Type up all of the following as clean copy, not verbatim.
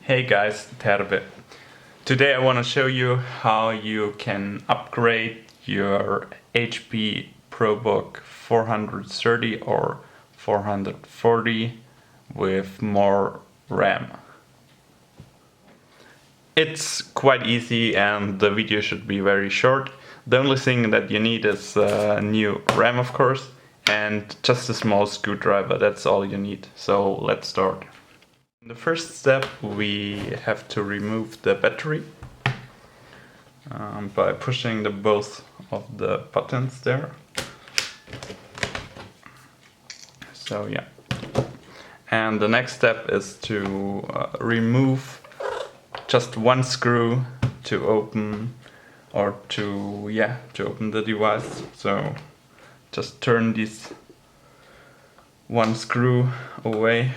Hey guys, Terve. Today I want to show you how you can upgrade your HP Probook 430 or 440 with more RAM. It's quite easy and the video should be very short. The only thing that you need is a new RAM, of course, and just a small screwdriver. That's all you need. So let's start. In the first step we have to remove the battery by pushing both of the buttons there. So yeah. And the next step is to remove just one screw to open open the device. So just turn this one screw away.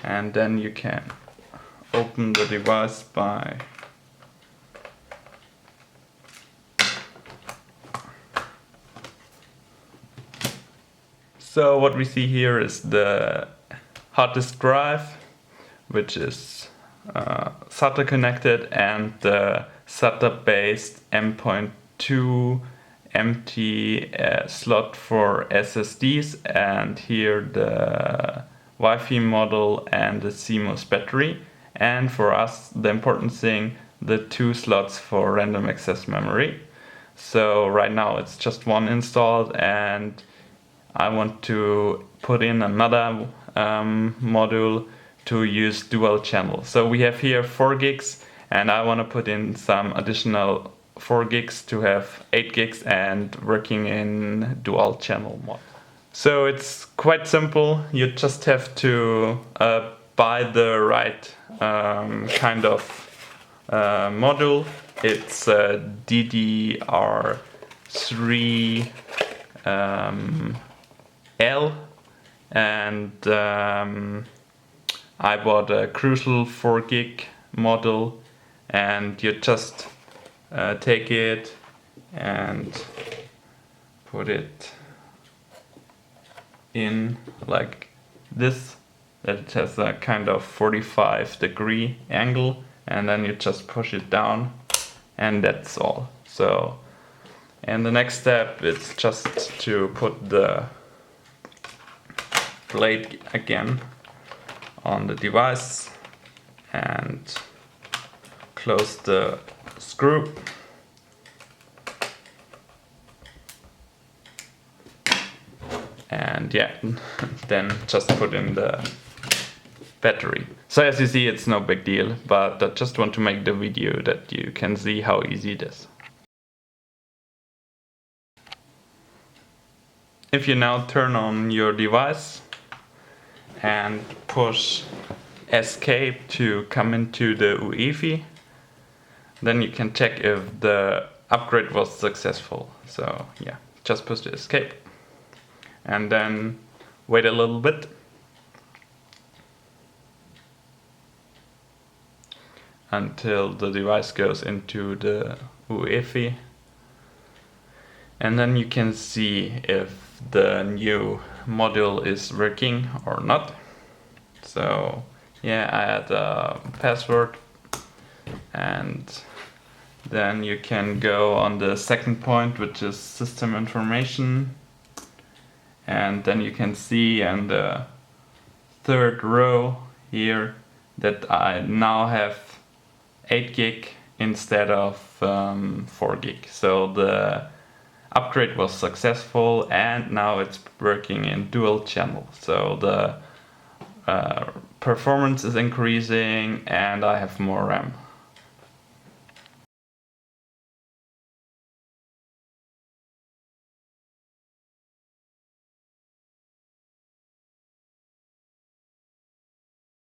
And then you can open the device by So what we see here is the hard disk drive, which is SATA connected, and the SATA based M.2 empty slot for SSDs, and here the Wi-Fi model and the CMOS battery, and for us the important thing, the two slots for random access memory. So right now it's just one installed and I want to put in another module to use dual channel. So we have here 4 gigs and I want to put in some additional 4 gigs to have 8 gigs and working in dual channel mode. So it's quite simple. You just have to buy the right kind of module. It's DDR3 L, and I bought a Crucial 4 gig model, and you just take it and put it in like this, that it has a kind of 45-degree angle, and then you just push it down and that's all. So, and the next step is just to put the blade again on the device and close the screw. And yeah, then just put in the battery. So as you see, it's no big deal, but I just want to make the video that you can see how easy it is. If you now turn on your device and push escape to come into the UEFI, then you can check if the upgrade was successful. So yeah, just push the escape and then wait a little bit. Until the device goes into the UEFI, and then you can see if the new module is working or not. So yeah, I add a password, and then you can go on the second point, which is system information, and then you can see in the third row here that I now have 8 gig instead of 4 gig. So the upgrade was successful and now it's working in dual channel. So the performance is increasing and I have more RAM.